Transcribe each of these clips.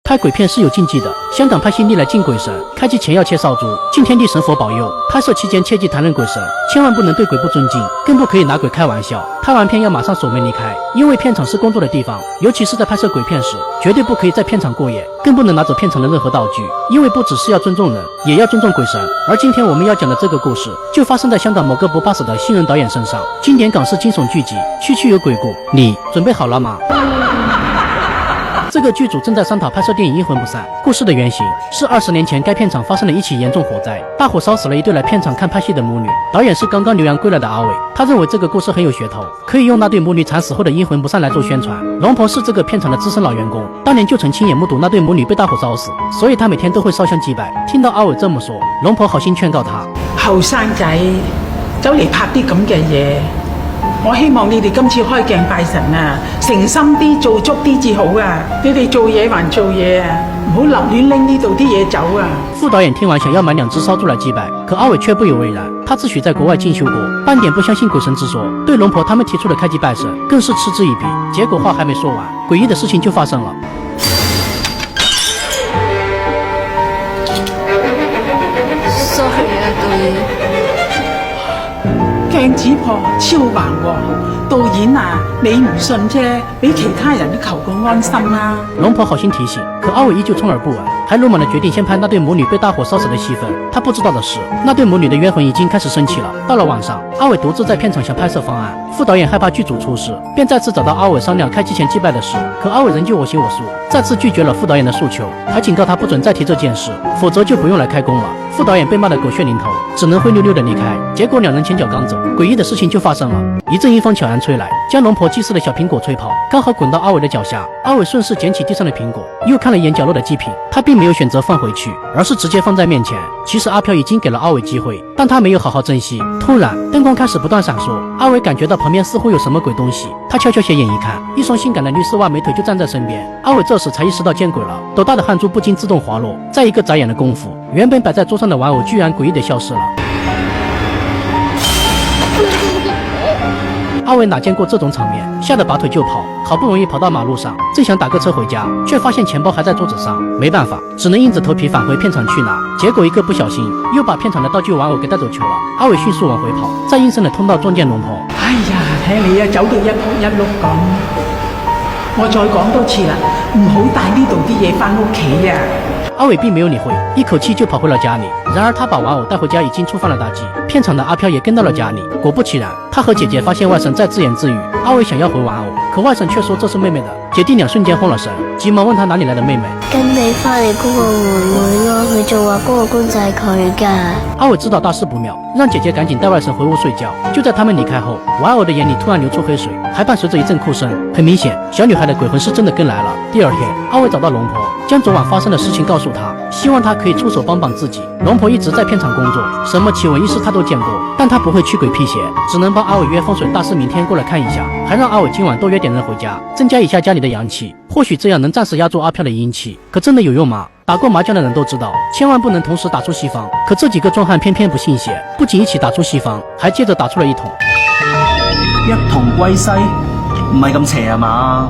拍鬼片是有禁忌的，香港拍戏历来敬鬼神，开机前要切烧猪，敬天地神佛保佑。拍摄期间切忌谈论鬼神，千万不能对鬼不尊敬，更不可以拿鬼开玩笑。拍完片要马上锁门离开，因为片场是工作的地方，尤其是在拍摄鬼片时，绝对不可以在片场过夜，更不能拿走片场的任何道具，因为不只是要尊重人，也要尊重鬼神。而今天我们要讲的这个故事，就发生在香港某个不怕死的新人导演身上。经典港式惊悚剧集《区区有鬼故》，你准备好了吗？这个剧组正在商讨拍摄电影《阴魂不散》。故事的原型是20年前该片场发生了一起严重火灾，大火烧死了一对来片场看拍戏的母女。导演是刚刚留洋归来的阿伟，他认为这个故事很有噱头，可以用那对母女惨死后的阴魂不散来做宣传。龙婆是这个片场的资深老员工，当年就曾亲眼目睹那对母女被大火烧死，所以他每天都会烧香祭拜。听到阿伟这么说，龍婆好心勸告他：後生仔走嚟拍啲咁嘅嘢，我希望你哋今次開鏡拜神啊，誠心啲做足啲至好啊！你哋做嘢還做嘢啊，唔好立亂拎呢度啲嘢走啊！副導演聽完想要買2隻燒豬來祭拜，可阿偉卻不以為然，他自詡在國外進修過，半點不相信鬼神之說，對龍婆他們提出的開機拜神更是嗤之以鼻。結果話還沒說完，詭異的事情就發生了。鏡子破超橫喎，導演啊，你唔信啫，俾其他人都求個安心啦。龍婆好心提醒，可阿偉依舊充耳不聞，還魯莽地決定先拍那對母女被大火燒死的戲份。他不知道的是，那對母女的冤魂已經開始生氣了。到了晚上，阿偉獨自在片場想拍攝方案，副導演害怕劇組出事，便再次找到阿偉商量開機前祭拜的事。可阿偉仍舊我行我素，再次拒絕了副導演的訴求，還警告他不准再提這件事，否則就不用來開工了。副導演被罵得狗血淋頭，只能灰溜溜的離開。結果兩人前腳剛走，詭異的事情就發生了。一陣陰風悄然吹來，將龍婆祭祀的小蘋果吹跑，剛好滾到阿偉的腳下。阿偉順勢撿起地上的蘋果，又看了一眼角落的祭品，他並沒有選擇放回去，而是直接放在面前。其實阿飄已經給了阿偉機會，但他沒有好好珍惜。突然燈光開始不斷閃爍，阿偉感覺到旁邊似乎有什麼鬼東西，他悄悄斜眼一看，一雙性感的綠絲襪美腿就站在身邊。阿偉這時才意識到見鬼了，斗大的汗珠不禁自動滑落，在一個眨眼的功夫，原本擺在桌上的玩偶居然詭異地消失了。阿偉哪見過這種場面，嚇得拔腿就跑，好不容易跑到馬路上，正想打個車回家，卻發現錢包還在桌子上，沒辦法，只能硬着頭皮返回片場去拿。結果一個不小心，又把片場的道具玩偶給帶走球了。阿偉迅速往回跑，在陰森的通道撞見龍婆。哎呀，睇你啊，走到一仆一碌咁，我再講多次啦，唔好帶呢度啲嘢返屋企啊！阿偉並沒有理會，一口氣就跑回了家裡。然而他把玩偶帶回家已經觸犯了大忌，片場的阿飄也跟到了家裡。果不其然，他和姐姐發現外甥在自言自語。阿偉想要回玩偶，可外甥卻說這是妹妹的。姐弟倆瞬間慌了神，急忙問他哪裡來的妹妹。跟你返嚟嗰個妹妹咯，佢仲話嗰個公仔係佢㗎。阿偉知道大事不妙，讓姐姐趕緊帶外甥回屋睡覺。就在他們離開後，玩偶的眼裡突然流出黑水，還伴隨着一陣哭聲。很明顯，小女孩的鬼魂是真的跟來了。第二天，阿偉找到龍婆，將昨晚發生的事情告訴她，希望她可以出手幫幫自己。龍婆一直在片場工作，什麼奇聞異事她都見過，但她不會驅鬼辟邪，只能幫阿偉約風水大師明天過來看一下，還讓阿偉今晚多約點人回家，增加一下家裡的陽氣，或許這樣能暫時壓住阿飄的陰氣。可真的有用嗎？打過麻將的人都知道，千萬不能同時打出西方。可這幾個壯漢偏偏不信邪，不僅一起打出西方，還接着打出了一統。一統歸西，唔係咁邪啊嘛？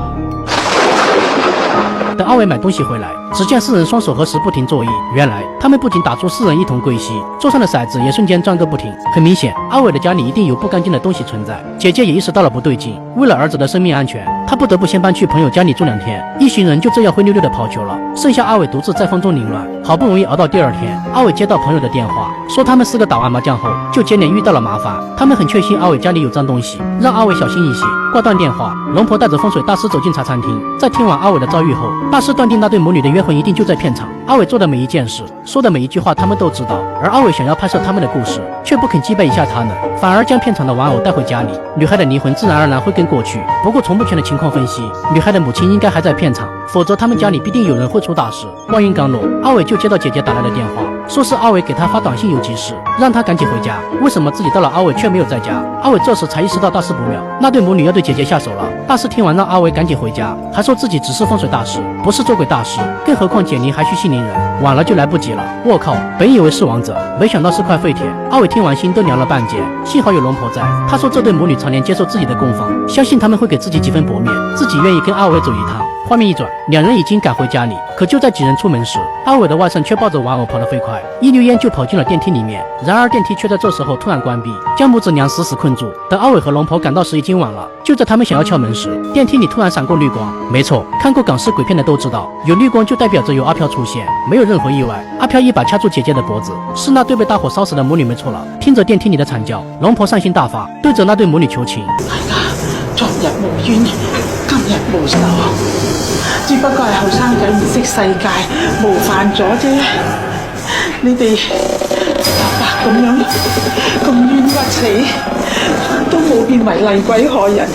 等阿偉買東西回來，只見四人雙手合十不停作揖，原來他們不僅打出四人一同歸西，桌上的骰子也瞬間轉個不停。很明顯，阿偉的家裡一定有不乾淨的東西存在。姐姐也意識到了不對勁，為了兒子的生命安全，她不得不先搬去朋友家裡住2天。一行人就這樣灰溜溜的跑球了，剩下阿偉獨自在風中凌亂。好不容易熬到第二天，阿偉接到朋友的電話，說他們4個打完麻將後就接連遇到了麻煩，他們很確信阿偉家裡有髒東西，讓阿偉小心一些。掛斷電話，龍婆帶着風水大師走進茶餐廳，在聽完阿偉的遭遇後，大師斷定那對母女的冤魂一定就在片場。阿偉做的每一件事，說的每一句話他們都知道，而阿偉想要拍攝他們的故事，卻不肯祭拜一下他們，反而將片場的玩偶帶回家裡。女孩的離魂自然而然會跟過去，不過從目前的情況分析，女孩的母親應該還在片場，否則他們家裡必定有人會出大事。話音剛落，阿偉就接到姐姐打來的電話，說是阿偉給他發短信有急事，讓他趕緊回家。為什麼自己到了阿偉卻沒有在家？阿偉這時才意識到大事不妙，那對母女要對姐姐下手了。大師聽完讓阿偉趕緊回家，還說自己只是風水大師，不是做鬼大師，更何況解鈴還須繫鈴人，晚了就來不及了。我靠，本以為是王者，沒想到是塊廢鐵。阿偉聽完心都涼了半截，幸好有龍婆在。他說這對母女常年接受自己的供奉，相信他們會給自己幾分薄面，自己願意跟阿偉走一趟。画面一转，两人已经赶回家里，可就在几人出门时，阿伟的外甥却抱着玩偶跑得飞快，一溜烟就跑进了电梯里面。然而电梯却在这时候突然关闭，将母子俩死死困住。等阿伟和龙婆赶到时，已经晚了。就在他们想要敲门时，电梯里突然闪过绿光。没错，看过港式鬼片的都知道，有绿光就代表着有阿飘出现，没有任何意外。阿飘一把掐住姐姐的脖子，是那对被大火烧死的母女没错了。听着电梯里的惨叫，龙婆善心大发，对着那对母女求情。大家昨日無冤，今日無仇，只不過係後生仔唔識世界，冒犯咗啫。你哋白白咁樣咁冤屈死，都冇變為厲鬼害人，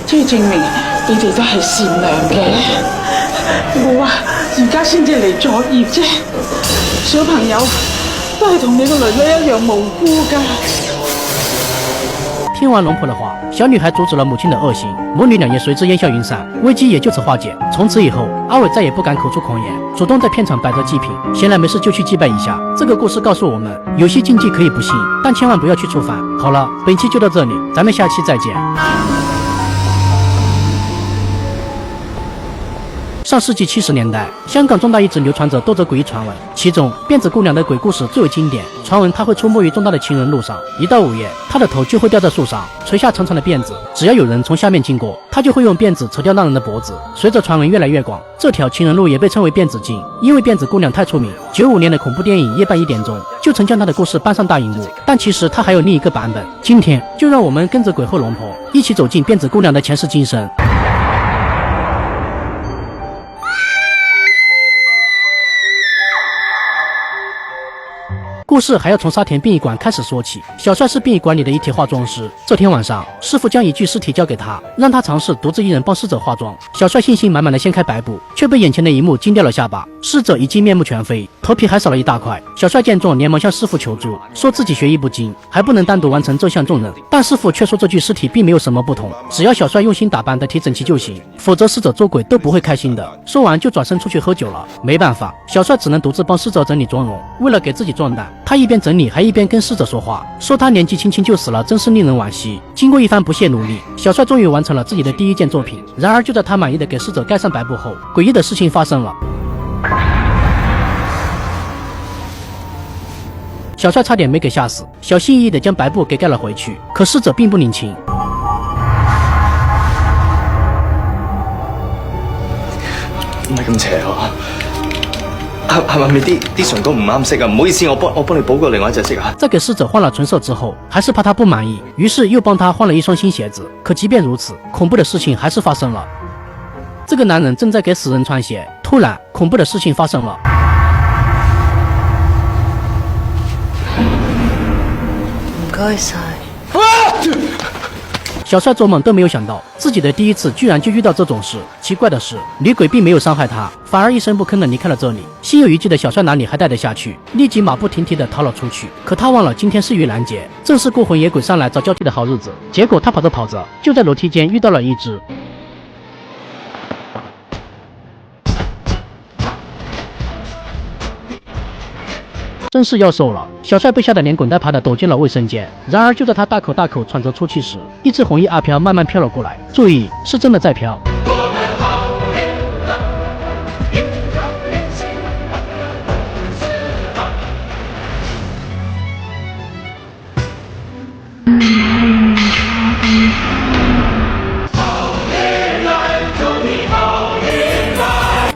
即係證明你哋都係善良嘅。我啊，而家先至嚟作業啫，小朋友都係同你個囡囡一樣無辜㗎。听完龍婆的話，小女孩阻止了母親的惡行，母女倆也隨之煙消雲散，危機也就此化解。從此以後，阿偉再也不敢口出狂言，主動在片場擺着祭品，閒來沒事就去祭拜一下。這個故事告訴我們，有些禁忌可以不信，但千萬不要去觸犯。好了，本期就到這裡，咱們下期再見。上世紀70年代，香港中大一直流傳着多則詭異傳聞，其中辮子姑娘的鬼故事最為經典。傳聞她會出沒於中大的情人路上，一到午夜，她的頭就會吊在樹上，垂下長長的辮子，只要有人從下面經過，她就會用辮子扯掉那人的脖子。隨着傳聞越來越廣，這條情人路也被稱為辮子徑，因為辮子姑娘太出名。95年的恐怖電影《夜半1點鐘》就曾將她的故事搬上大熒幕，但其實她還有另一個版本。今天就讓我們跟着鬼後龍婆一起走進辮子姑娘的前世今生。故事还要从沙田殡仪馆开始说起。小帅是殡仪馆里的一体化妆师。这天晚上，师傅将一具尸体交给他，让他尝试独自一人帮逝者化妆。小帅信心满满的掀开白布，却被眼前的一幕惊掉了下巴。逝者已经面目全非，头皮还少了一大块。小帅见状，连忙向师傅求助，说自己学艺不精，还不能单独完成这项重任。但师傅却说这具尸体并没有什么不同，只要小帅用心打扮得体整齐就行，否则逝者做鬼都不会开心的。说完就转身出去喝酒了。没办法，小帅只能独自帮逝者整理妆容。为了给自己壮胆，他一边整理还一边跟逝者说话，说他年纪轻轻就死了，真是令人惋惜。经过一番不懈努力，小帅终于完成了自己的第一件作品。然而就在他满意的给逝者盖上白布后，诡异的事情发生了。小帅差点没给吓死，小心翼翼地将白布给盖了回去，可逝者并不领情。唔係咁邪啊！係咪啲唇膏唔啱色啊？唔好意思，我幫你補過另外一隻色啊。在给逝者換了唇色之後，還是怕他不滿意，於是又幫他換了一雙新鞋子。可即便如此，恐怖的事情還是發生了。這個男人正在給死人穿鞋，突然恐怖的事情發生了。唔該晒。小帥做夢都沒有想到，自己的第一次居然就遇到這種事。奇怪的是，女鬼並沒有傷害他，反而一聲不吭地離開了這裡。心有餘悸的小帥哪裡還待得下去，立即馬不停蹄地逃了出去。可他忘了今天是盂蘭節，正是孤魂野鬼上來找交替的好日子。結果他跑着跑着，就在樓梯間遇到了一隻真是要瘦了，小帥被嚇得連滾帶爬的躲進了衛生間。然而就在他大口大口喘着粗氣時，一隻紅衣阿飄慢慢飄了過來。注意，是真的在飄。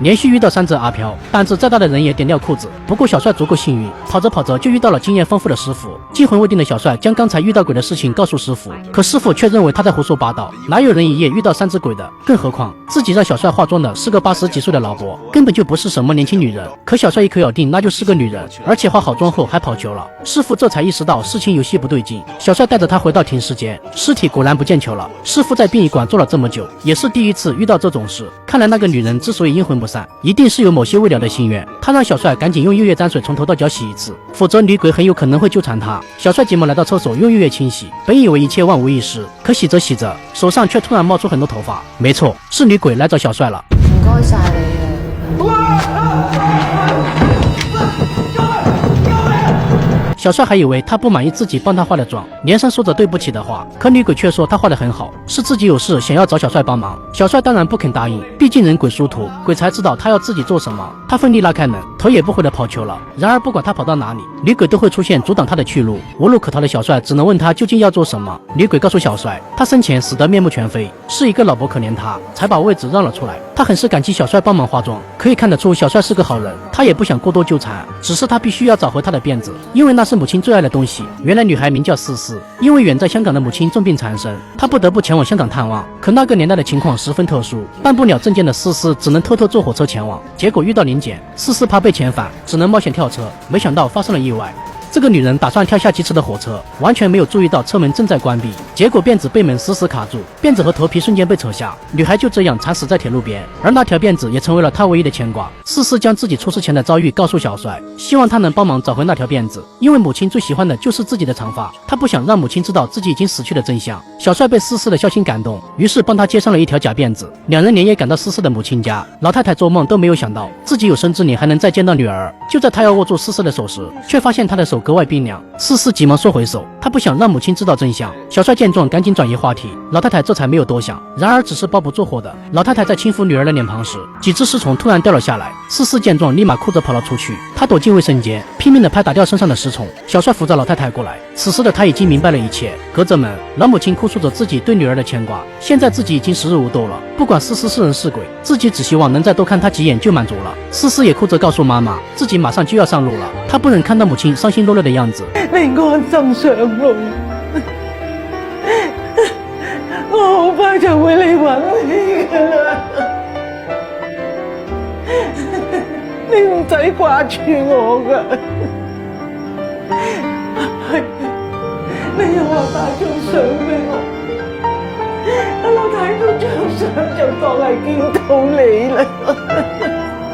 連續遇到3隻阿飄，膽子再大的人也點掉褲子。不過小帥足夠幸運，跑着跑着就遇到了經驗豐富的師傅。驚魂未定的小帥將剛才遇到鬼的事情告訴師傅，可師傅卻認為他在胡說八道，哪有人一夜遇到3隻鬼的？更何況自己讓小帥化妝的是個80幾歲的老伯，根本就不是什麼年輕女人。可小帥一口咬定那就是個女人，而且化好妝後還跑球了。師傅這才意識到事情有些不對勁，小帥帶着他回到停屍間，屍體果然不見球了。師傅在殯儀館做了這麼久，也是第一次遇到這種事。看來那個女人之所以陰魂不散，一定是有某些未了的心願。他讓小帥趕緊用月月沾水從頭到腳洗一次，否則女鬼很有可能會糾纏他。小帥急忙來到廁所用月月清洗，本以為一切萬無一失，可洗着洗着，手上卻突然冒出很多頭髮。沒錯，是女鬼來找小帥了。唔該晒你啊！小帅还以为他不满意自己帮他化的妆，连声说着对不起的话，可女鬼却说他画得很好，是自己有事想要找小帅帮忙。小帅当然不肯答应，毕竟人鬼殊途，鬼才知道他要自己做什么。他奋力拉开门，头也不回的跑球了。然而不管他跑到哪里，女鬼都会出现阻挡他的去路。无路可逃的小帅只能问他究竟要做什么。女鬼告诉小帅，他生前死得面目全非，是一个老伯可怜他，才把位置让了出来。他很是感激小帅帮忙化妆，可以看得出小帅是个好人，他也不想过多纠缠，只是他必须要找回他的辫子，因为那是母亲最爱的东西。原来女孩名叫思思，因为远在香港的母亲重病缠身，她不得不前往香港探望。可那个年代的情况十分特殊，办不了证件的思思只能偷偷坐火车前往，结果遇到临检，思思怕被遣返，只能冒险跳车，没想到发生了意外。这个女人打算跳下疾驰的火车，完全没有注意到车门正在关闭，结果辫子被门死死卡住，辫子和头皮瞬间被扯下，女孩就这样惨死在铁路边，而那条辫子也成为了她唯一的牵挂。思思将自己出事前的遭遇告诉小帅，希望他能帮忙找回那条辫子，因为母亲最喜欢的就是自己的长发，他不想让母亲知道自己已经死去的真相。小帅被思思的孝心感动，于是帮他接上了一条假辫子。两人连夜赶到思思的母亲家，老太太做梦都没有想到自己有生之年还能再见到女儿。就在她要握住思思的手时，却发现她的手格外冰凉。思思急忙缩回手，她不想让母亲知道真相。小帅见状赶紧转移话题，老太太这才没有多想。然而只是包不住火的老太太在轻抚女儿的脸庞时，几只尸虫突然掉了下来。思思见状立马哭着跑了出去，她躲进卫生间，拼命地拍打掉身上的尸虫。小帅扶着老太太过来，此时的他已经明白了一切。隔着门，老母亲哭诉着自己对女儿的牵挂，现在自己已经时日无多了，不管思思是人是鬼，自己只希望能再多看她几眼就满足了。思思也哭着告诉妈妈，自己马上就要上路了，她不忍看到母亲伤心落泪的样子。你安心上路，我好快就會嚟揾你噶啦，你唔使掛住我噶。你又話帶張相俾我，我睇到張相就當係見到你啦。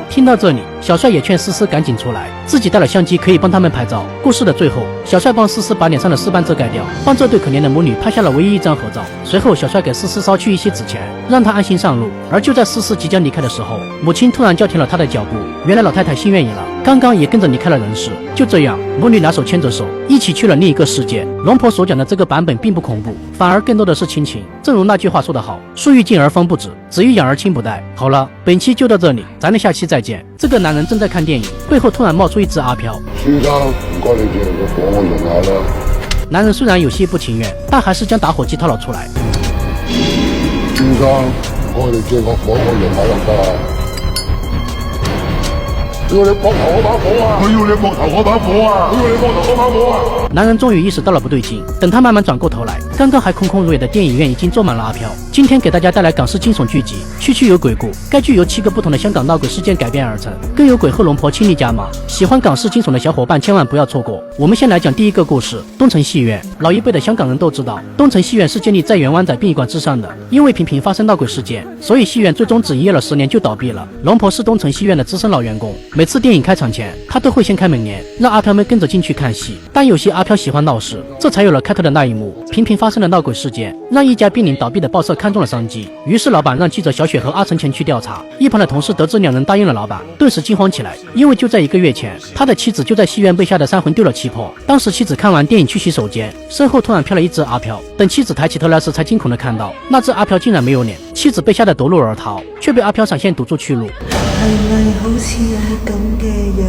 听到这里，小帅也劝思思赶紧出来，自己带了相机可以帮他们拍照。故事的最后，小帅帮思思把脸上的尸斑遮盖掉，帮这对可怜的母女拍下了唯一一张合照。随后，小帅给思思捎去一些纸钱，让她安心上路。而就在思思即将离开的时候，母亲突然叫停了她的脚步。原来老太太心愿已了，刚刚也跟着离开了人世。就这样，母女俩手牵着手，一起去了另一个世界。龙婆所讲的这个版本并不恐怖，反而更多的是亲情。正如那句话说得好，树欲静而风不止，子欲养而亲不待。好了，本期就到这里，咱们下期再见。这个男人正在看电影，背后突然冒出一只阿飘。先生，唔該你借個火我用下啦。男人虽然有些不情願，但還是將打火機掏了出來。先生，唔該你借個火我用下得唔得啊？要你膊頭嗰把火啊！我要你膊頭嗰把火啊！我要你膊頭嗰把火啊！男人终于意识到了不对劲，等他慢慢转过头来，刚刚还空空如也的电影院已经坐满了阿飘。今天给大家带来港式惊悚剧集《区区有鬼故》，该剧由7个不同的香港闹鬼事件改编而成，更有鬼后龙婆亲力加码。喜欢港式惊悚的小伙伴千万不要错过。我们先来讲第一个故事，东城戏院。老一辈的香港人都知道，东城戏院是建立在原湾仔殡仪馆之上的，因为频频发生闹鬼事件，所以戏院最终只营业了10年就倒闭了。龙婆是东城戏院的资深老员工，每次电影开场前，她都会先开门帘，让阿飘们跟着进去看戏。但有些阿飘喜欢闹事，这才有了开头的那一幕。频频发生的闹鬼事件，让一家濒临倒闭的报社看中了商机，于是老板让记者小雪和阿成前去调查。一旁的同事得知两人答应了老板，顿时惊慌起来，因为就在1个月前，他的妻子就在戏院被吓得3魂丢了7魄。当时妻子看完电影去洗手间，身后突然飘了一只阿飘，等妻子抬起头来时，才惊恐地看到那只阿飘竟然没有脸。妻子被吓得夺路而逃，却被阿飘闪现堵住去路。係咪好似係咁嘅樣？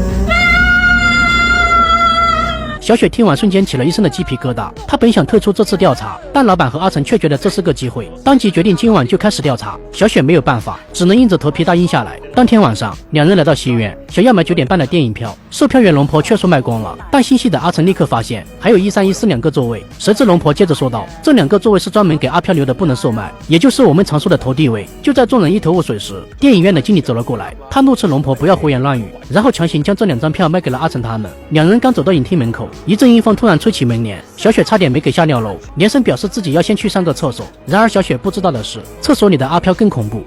小雪听完瞬间起了一身的鸡皮疙瘩，她本想退出这次调查，但老板和阿成却觉得这是个机会，当即决定今晚就开始调查。小雪没有办法，只能硬着头皮答应下来。当天晚上，两人来到戏院，想要买9点半的电影票，售票员龙婆却说卖光了。但心细的阿成立刻发现还有13、14两个座位，谁知龙婆接着说道，这2个座位是专门给阿飘留的，不能售卖，也就是我们常说的投递位。就在众人一头雾水时，电影院的经理走了过来，他怒斥龙婆不要胡言乱语，然后强行将这2张票卖给了阿成他们。两人刚走到影厅门口，一阵阴风突然吹起门帘，小雪差点没给吓尿楼，连声表示自己要先去上个厕所。然而小雪不知道的是，厕所里的阿飘更恐怖。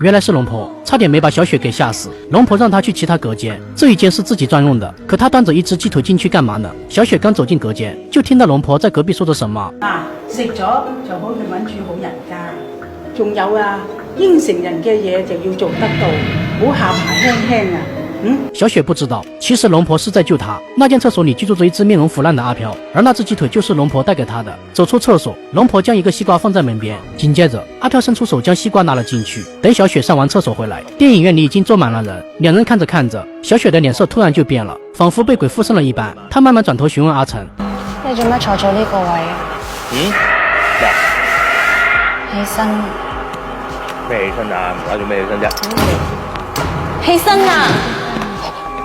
原来是龙婆，差点没把小雪给吓死。龙婆让她去其他隔间，这一间是自己专用的，可她端着一只鸡腿进去干嘛呢？小雪刚走进隔间，就聽到龍婆在隔壁說咗什麼。食咗就好去揾住好人家。仲有啊，應承人嘅嘢就要做得到，唔好下排輕輕啊！小雪不知道，其实龙婆是在救她。那间厕所里居住着一只面容腐烂的阿飘，而那只鸡腿就是龙婆带给她的。走出厕所，龙婆将一个西瓜放在门边，紧接着阿飘伸出手将西瓜拿了进去。等小雪上完厕所回来，电影院里已经坐满了人。两人看着看着，小雪的脸色突然就变了，仿佛被鬼附身了一般。她慢慢转头询问阿成：“你做乜坐咗呢個位啊？起身。咩起身啊？唔該做咩起身啫？起身啊！”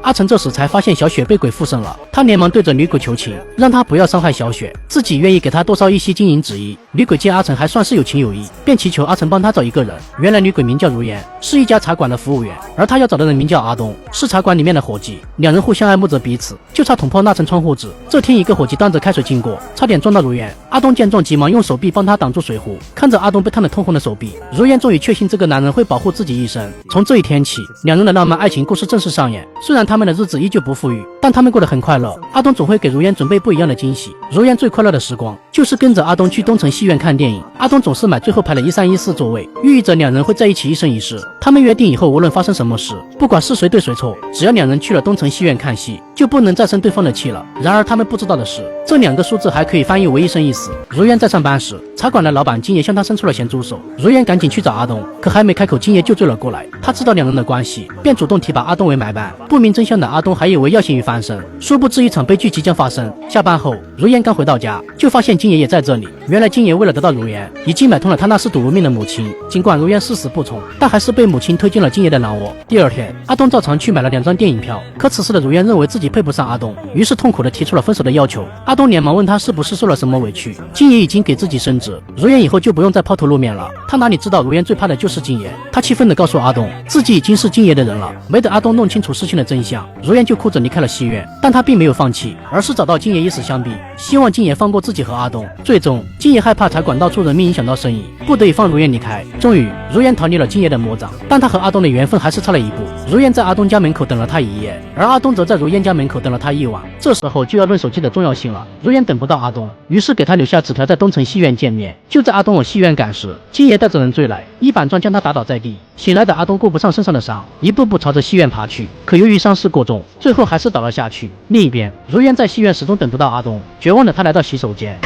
阿成这时才发现小雪被鬼附身了，他连忙对着女鬼求情，让她不要伤害小雪，自己愿意给她多烧一些金银纸衣。女鬼见阿成还算是有情有义，便祈求阿成帮她找一个人。原来女鬼名叫如烟，是一家茶馆的服务员，而她要找的人名叫阿东，是茶馆里面的伙计。两人互相爱慕着彼此，就差捅破那层窗户纸。这天，一个伙计端着开水经过，差点撞到如烟。阿东见状，急忙用手臂帮他挡住水壶。看着阿东被烫得通红的手臂，如烟终于确信这个男人会保护自己一生。从这一天起，两人的浪漫爱情故事正式上演。虽然他们的日子依旧不富裕，但他们过得很快乐。阿东总会给如烟准备不一样的惊喜。如烟最快乐的时光就是跟着阿东去东城戏院看电影。阿东总是买最后排的13、14座位，寓意着两人会在一起一生一世。他们约定以后无论发生什么事，不管是谁对谁错，只要两人去了东城戏院看戏，就不能再生对方的气了。然而他们不知道的是，这2个数字还可以翻译为一生一死。如烟在上班时，茶馆的老板金爷向他伸出了咸猪手，如烟赶紧去找阿东，可还没开口，金爷就追了过来。他知道两人的关系，便主动提拔阿东为买办。不明真相的阿东还以为要咸鱼翻身，殊不知一场悲剧即将发生。下班后，如烟刚回到家，就发现金爷也在这里。原来金爷为了得到如烟，已经买通了他那视赌如命的母亲。尽管如烟誓死不从，但还是被母亲推进了金爷的狼窝。第二天，阿东照常去买了2张电影票，可此时的如烟认为自己配不上阿东，于是痛苦地提出了分手的要求。阿东连忙问他是不是受了什么委屈，金爷已经给自己升职，如烟以后就不用再抛头露面了。他哪里知道如烟最怕的就是金爷，他气愤地告诉阿东，自己已经是金爷的人了。没等阿东弄清楚事情的真相，如烟就哭着离开了戏院。但他并没有放弃，而是找到金爷以死相逼，希望金爷放过自己和阿东。最终，金爷害怕茶馆闹出人命影响到生意，不得已放如烟离开。终于，如烟逃离了金爷的魔掌，但他和阿东的缘分还是差了一步。如烟在阿东家门口等了他一夜，而阿东则在如烟家门口等了他一晚。这时候就要论手机的重要性了。如烟等不到阿东，于是给他留下纸条，在东城戏院见面。就在阿东往戏院赶时，金爷带着人追来，一板砖将他打倒在地。醒来的阿东顾不上身上的伤，一步步朝着戏院爬去，可由于伤势过重，最后还是倒了下去。另一边，如烟在戏院始終等不到阿東，絕望的他來到洗手間。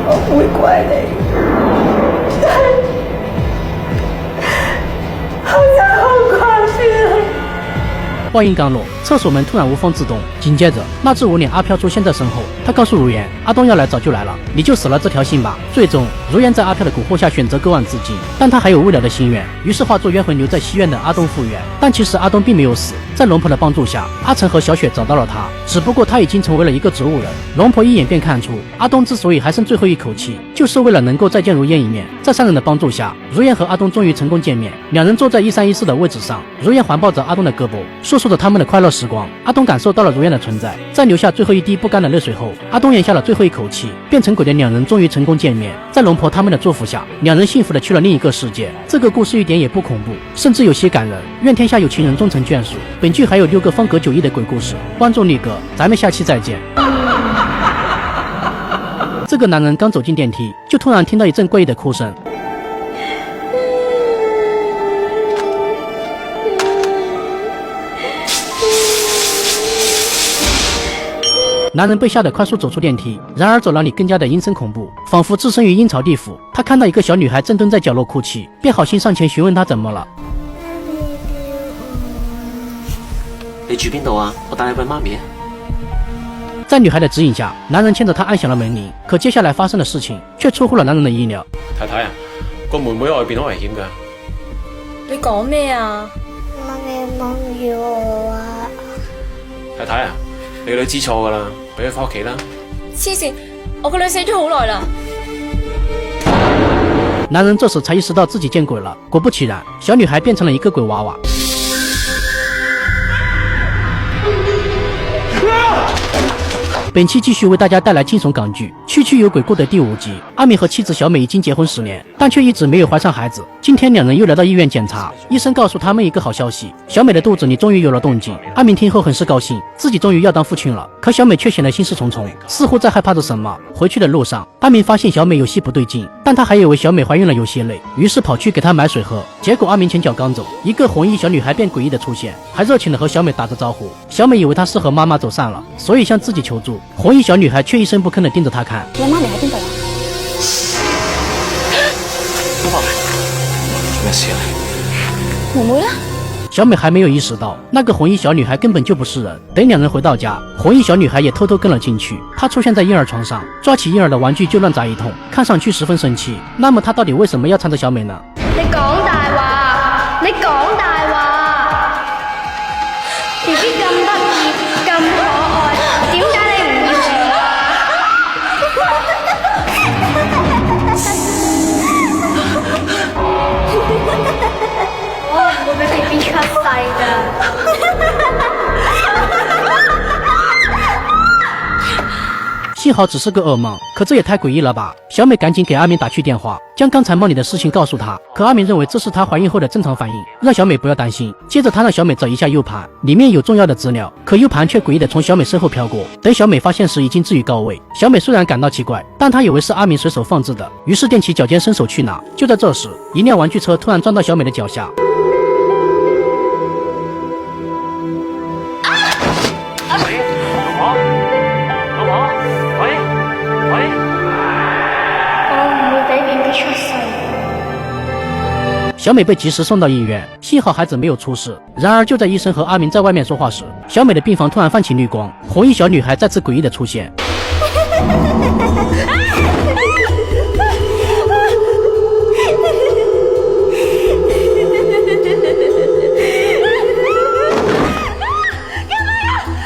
我唔會怪你，好像好掛住你。話音剛落，廁所門突然無風自動，緊接着那隻無臉阿飄出現在身後。他告訴如煙，阿東要來早就來了，你就死了這條心吧。最終，如煙在阿飄的蠱惑下選擇割腕自盡，但他還有未了的心願，於是化作冤魂留在戲院的阿東復原。但其實阿東並沒有死，在龍婆的幫助下，阿成和小雪找到了他，只不過他已經成為了一個植物人。龍婆一眼便看出，阿東之所以還剩最後一口氣，就是為了能夠再見如煙一面。在三人的幫助下，如煙和阿東終於成功見面，兩人坐在13、14的位置上，如煙環抱着阿東的胳膊，訴說着他們的快樂時光。阿東感受到了如煙的存在，在流下最後一滴不甘的淚水後，阿東咽下了最後一口氣，變成鬼的兩人終於成功見面。在龍婆他們的祝福下，兩人幸福的去了另一個世界。這個故事一點也不恐怖，甚至有些感人。願天下有情人終成眷屬。本劇還有6個方格9億的鬼故事，觀眾力哥，咱們下期再見。這個男人剛走進電梯，就突然聽到一陣怪異的哭聲。男人被吓得快速走出電梯，然而走廊裡更加的陰森恐怖，仿佛置身於陰曹地府。他看到一個小女孩正蹲在角落哭泣，便好心上前詢問她怎麼了。你住邊度啊？我帶你去媽咪。在女孩的指引下，男人牽着她按響了門鈴，可接下來發生的事情卻出乎了男人的意料。太太啊，個妹妹外邊好危險㗎。你講咩啊？媽咪望住我啊！太太啊，你個女知錯㗎啦，俾佢返屋企啦。黐線，我個女死咗好耐啦。男人這時才意識到自己見鬼了，果不其然，小女孩變成了一個鬼娃娃。本期繼續為大家帶來驚悚港劇《区区有鬼过的第5集，阿明和妻子小美已经结婚10年，但却一直没有怀上孩子。今天两人又来到医院检查，医生告诉他们一个好消息，小美的肚子里终于有了动静。阿明听后很是高兴，自己终于要当父亲了。可小美却显得心事重重，似乎在害怕着什么。回去的路上，阿明发现小美有些不对劲，但他还以为小美怀孕了有些累，于是跑去给她买水喝。结果阿明前脚刚走，一个红衣小女孩便诡异的出现，还热情的和小美打着招呼。小美以为她是和妈妈走散了，所以向自己求助。红衣小女孩却一声不吭的盯着她看。你阿媽咪喺邊度啊？做咩事啊妹妹呢？小美还没有意识到，那个红衣小女孩根本就不是人。等两人回到家，红衣小女孩也偷偷跟了进去。她出现在婴儿床上，抓起婴儿的玩具就乱砸一通，看上去十分生气。那么她到底為什麼要纏着小美呢？你講大話，你講大話。BB 咁得意，咁可愛，點解你唔要我啊？我唔會俾 BB 出世㗎。幸好只是个噩梦，可这也太诡异了吧！小美赶紧给阿明打去电话，将刚才梦里的事情告诉他。可阿明认为这是她怀孕后的正常反应，让小美不要担心。接着他让小美找一下 U 盘，里面有重要的资料，可 U 盘却诡异的从小美身后飘过。等小美发现时，已经置于高位。小美虽然感到奇怪，但她以为是阿明随手放置的，于是踮起脚尖伸手去拿。就在这时，一辆玩具车突然撞到小美的脚下。小美被及时送到医院，幸好孩子没有出事。然而就在医生和阿明在外面说话时，小美的病房突然泛起绿光，红衣小女孩再次诡异的出现。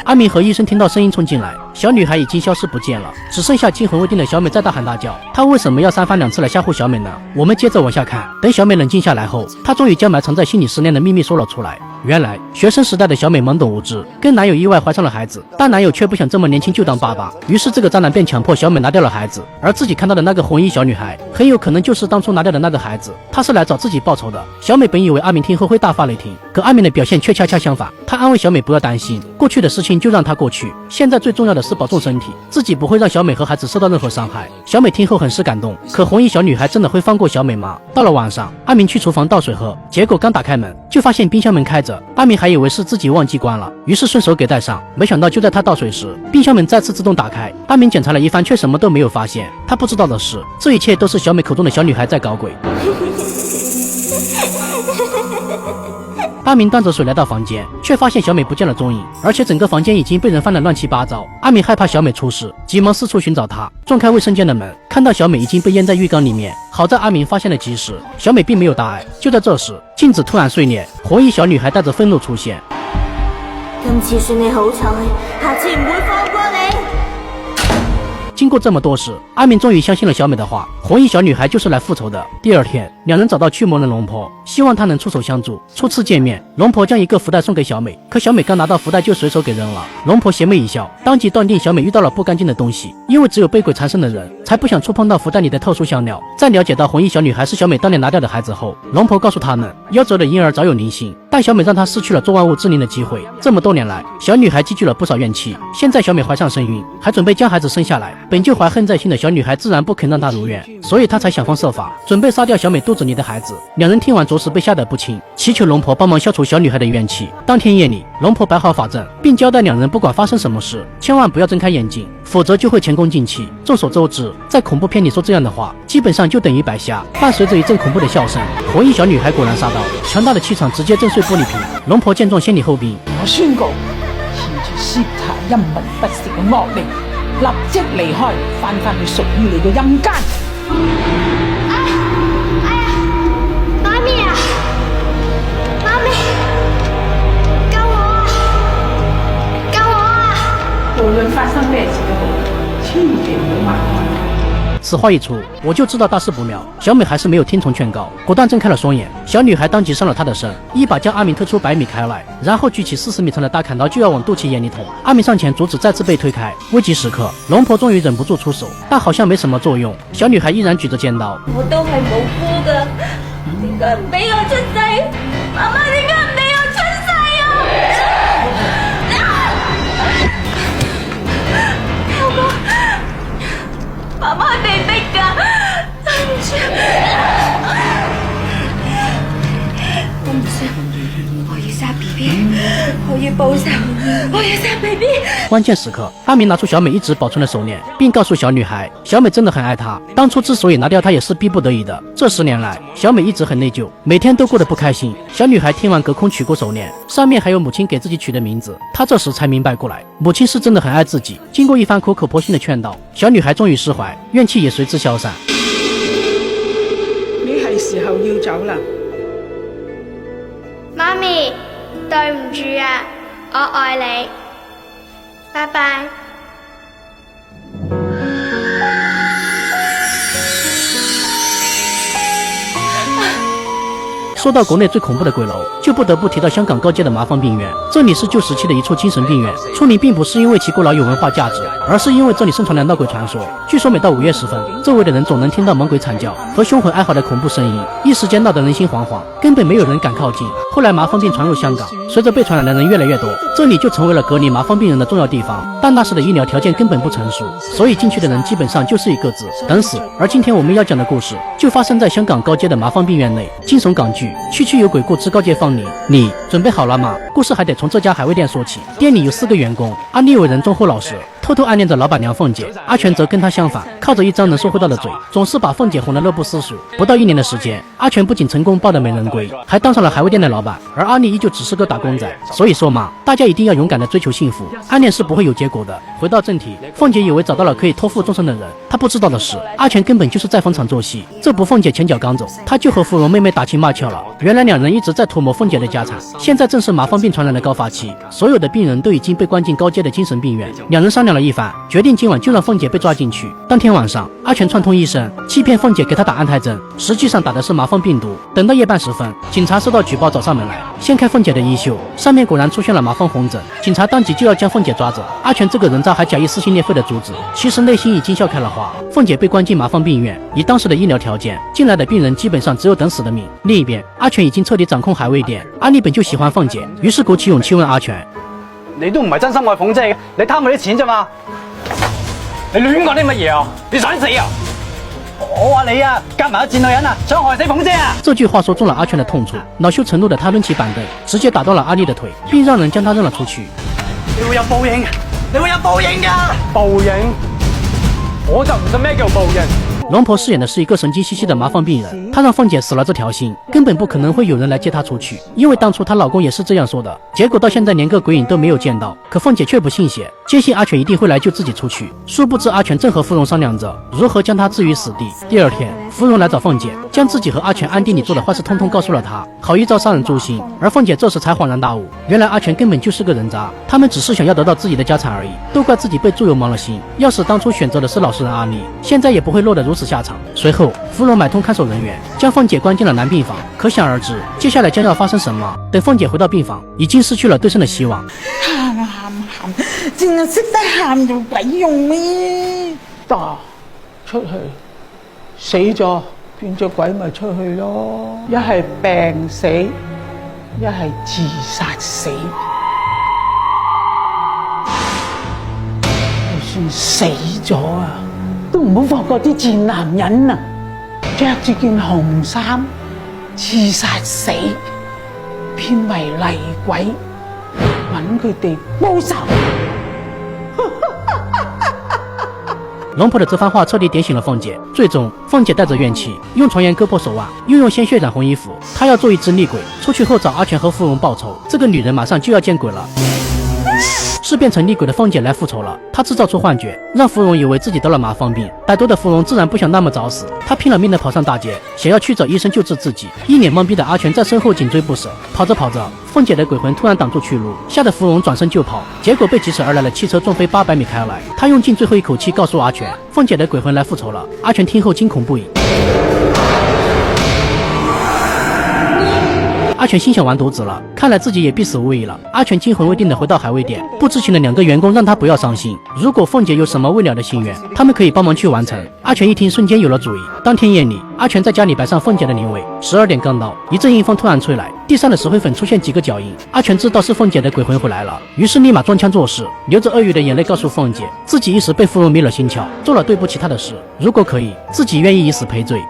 阿明和医生听到声音冲进来，小女孩已经消失不见了，只剩下惊魂未定的小美在大喊大叫。她为什么要3番2次来吓唬小美呢？我们接着往下看。等小美冷静下来后，她终于将埋藏在心里10年的秘密说了出来。原来学生时代的小美懵懂无知，跟男友意外怀上了孩子，但男友却不想这么年轻就当爸爸，于是这个渣男便强迫小美拿掉了孩子。而自己看到的那个红衣小女孩，很有可能就是当初拿掉的那个孩子，她是来找自己报仇的。小美本以为阿明听后会大发雷霆，可阿明的表现却恰恰相反，他安慰小美不要担心，过去的事情就让它过去，现在最重要的是保重身体，自己不会让小美和孩子受到任何伤害。小美听后很是感动，可红衣小女孩真的会放过小美吗？到了晚上，阿明去厨房倒水喝，结果刚打开门就发现冰箱门开着，阿明还以为是自己忘记关了，于是顺手给带上，没想到就在他倒水时，冰箱门再次自动打开。阿明检查了一番，却什么都没有发现。他不知道的是，这一切都是小美口中的小女孩在搞鬼。阿明端着水来到房间，却发现小美不见了踪影，而且整个房间已经被人翻得乱七八糟。阿明害怕小美出事，急忙四处寻找她，撞开卫生间的门，看到小美已经被淹在浴缸里面。好在阿明发现了及时，小美并没有大碍。就在这时，镜子突然碎裂，红衣小女孩带着愤怒出现。今次算你好彩，下次唔會放過你。经过这么多事，阿明终于相信了小美的话，红衣小女孩就是来复仇的。第二天，两人找到驱魔人龙婆，希望她能出手相助。初次见面，龙婆将一个福袋送给小美，可小美刚拿到福袋就随手给扔了。龙婆邪魅一笑，当即断定小美遇到了不干净的东西，因为只有被鬼缠身的人才不想触碰到福袋里的特殊香料。在了解到红衣小女孩是小美当年拿掉的孩子后，龙婆告诉他们，夭折的婴儿早有灵性，但小美让她失去了做万物之灵的机会。这么多年来，小女孩积聚了不少怨气，现在小美怀上身孕，还准备将孩子生下来，本就怀恨在心的小女孩自然不肯让她如愿，所以她才想方设法准备杀掉小美肚子里的孩子。两人听完着实被吓得不轻，祈求龙婆帮忙消除小女孩的怨气。当天夜里，龙婆摆好法阵，并交代两人不管发生什么事，千万不要睁开眼睛，否则就会前功尽弃。众所周知，在恐怖片里说这样的话，基本上就等于白瞎。伴随着一阵恐怖的笑声，红衣小女孩果然杀到，强大的气场直接震碎玻璃瓶。龙婆见状先礼后兵，我宣告，牽住薛太陰魂不食嘅惡靈，立即離開，翻去屬於你嘅陰間。媽咪啊！媽咪，救我啊！救我啊！無論發生咩事都好，千祈唔好埋我。此话一出，我就知道大事不妙。小美还是没有听从劝告，果断睁开了双眼。小女孩当即上了她的身，一把将阿明推出100米开外，然后举起40米长的大砍刀就要往肚脐眼里捅。阿明上前阻止，再次被推开。危急时刻，龙婆终于忍不住出手，但好像没什么作用。小女孩依然举着尖刀。我都係無辜㗎，點解唔俾我出世？媽媽點解唔俾我出世啊？舅哥，媽媽係被逼㗎，對唔住。我唔想，我要殺 BB， 我要報仇，我要殺 BB。關鍵時刻，阿明拿出小美一直保存的手鏈，並告訴小女孩，小美真的很愛她，當初之所以拿掉她也是逼不得已的。這10年來，小美一直很內疚，每天都過得不開心。小女孩聽完隔空取過手鏈，上面還有母親給自己取的名字，她這時才明白過來，母親是真的很愛自己。經過一番苦口婆心的勸導，小女孩終於釋懷，怨氣也隨之消散。你係時候要走啦。媽咪，對唔住啊，我愛你，拜拜。說到國內最恐怖的鬼樓，就不得不提到香港高街的麻風病院。這裡是舊時期的一處精神病院，出名並不是因為其古老有文化價值，而是因為這裡盛傳的鬧鬼傳說。據說每到5月時分，周圍的人總能聽到猛鬼慘叫和兇魂哀嚎的恐怖聲音，一時間鬧得人心惶惶，根本沒有人敢靠近。後來麻風病傳入香港，隨着被傳染的人越來越多，這裡就成為了隔離麻風病人的重要地方。但那時的醫療條件根本不成熟，所以進去的人基本上就是一個字：等死。而今天我們要講的故事，就發生在香港高街的麻風病院內。驚悚港劇區區有鬼故之高街芳寧，你準備好了嗎？故事還得從這家海味店說起。店裡有4個員工，阿妮為人忠厚老實，偷偷暗戀着老闆娘鳳姐。阿全則跟她相反，靠着一張能說會道的嘴，總是把鳳姐哄得樂不思蜀。不到1年的時間，阿全不僅成功抱得美人歸，還當上了海味店的老闆，而阿妮依舊只是個打工仔。所以說嘛，大家一定要勇敢地追求幸福，暗戀是不會有結果的。回到正題，鳳姐以為找到了可以托付終身的人，她不知道的是，阿全根本就是在逢場作戲。這不鳳姐前腳剛走，他就和芙蓉妹妹打情罵俏了。原來兩人一直在圖謀鳳姐的家產，現在正是麻風病傳染的高發期，所有的病人都已經被關進高街的精神病院。兩人商量了一番，決定今晚就讓鳳姐被抓進去。當天晚上，阿全串通醫生，欺騙鳳姐給她打安胎針，實際上打的是麻風病毒。等到夜半時分，警察收到舉報找上門來，掀開鳳姐的衣袖，上面果然出現了麻風紅疹。警察當即就要將鳳姐抓走，阿全這個人渣還假意撕心裂肺的阻止，其實內心已經笑開了花。鳳姐被關進麻風病院，以當時的醫療條件，進來的病人基本上只有等死的命。另一邊，阿全已經徹底掌控海味店。阿妮本就喜歡鳳姐，於是鼓起勇氣問阿全：你都唔係真心愛鳳姐嘅，你貪佢啲錢啫嘛？你亂講啲乜嘢啊？你想死啊？我話你啊，夾埋一賤女人啊，想害死鳳姐啊！這句話說中了阿全的痛處，惱羞成怒的他掄起板凳，直接打斷了阿妮的腿，並讓人將她扔了出去。你會有報應，你會有報應㗎！報應？我就唔信咩叫報應。龍婆飾演的是一個神經兮兮的麻風病人，她讓鳳姐死了這條心，根本不可能會有人來接她出去，因為當初她老公也是這樣說的。結果到現在連個鬼影都沒有見到，可鳳姐卻不信邪，堅信阿全一定會來救自己出去。殊不知阿全正和芙蓉商量着如何將她置於死地。第二天，芙蓉來找鳳姐，將自己和阿全暗地裡做的壞事通通告訴了她，好一招殺人誅心。而鳳姐這時才恍然大悟，原來阿全根本就是個人渣，他們只是想要得到自己的家產而已，都怪自己被豬油蒙了心。要是當初選擇的是老實人阿妮，現在也不會落得如此下場。隨後，芙蓉買通看守人員，將鳳姐關進了男病房。可想而知，接下來將要發生什麼。等鳳姐回到病房，已經失去了對生的希望。喊淨係識得喊做鬼用咩？出去死咗變咗鬼咪出去咯，一係病死，一係自殺死。就算死咗啊，都唔好放過啲賤男人啊！着住件紅衫，自殺死，變為厲鬼，揾佢哋報仇。龍婆的這番話徹底點醒了鳳姐，最終鳳姐帶着怨氣，用床沿割破手腕，又用鮮血染紅衣服。她要做一隻厲鬼，出去後找阿全和芙蓉報仇。這個女人馬上就要見鬼了。是变成厉鬼的凤姐来复仇了。她制造出幻觉，让芙蓉以为自己得了麻风病。歹毒的芙蓉自然不想那么早死，她拼了命的跑上大街，想要去找医生救治自己。一脸懵逼的阿全在身后紧追不舍。跑着跑着，凤姐的鬼魂突然挡住去路，吓得芙蓉转身就跑，结果被疾驰而来的汽车撞飞800米开来。她用尽最后一口气告诉阿全，凤姐的鬼魂来复仇了。阿全听后惊恐不已。阿全心想完犊子了，看来自己也必死无疑了。阿全惊魂未定的回到海味店，不知情的2个员工让他不要伤心，如果凤姐有什么未了的心愿，他们可以帮忙去完成。阿全一听，瞬间有了主意。当天夜里，阿全在家里摆上凤姐的灵位，12点刚到，一阵阴风突然吹来，地上的石灰粉出现几个脚印。阿全知道是凤姐的鬼魂回来了，于是立马装腔作势，流着鳄鱼的眼泪告诉凤姐，自己一时被芙蓉迷了心窍，做了对不起她的事，如果可以，自己愿意以死赔罪。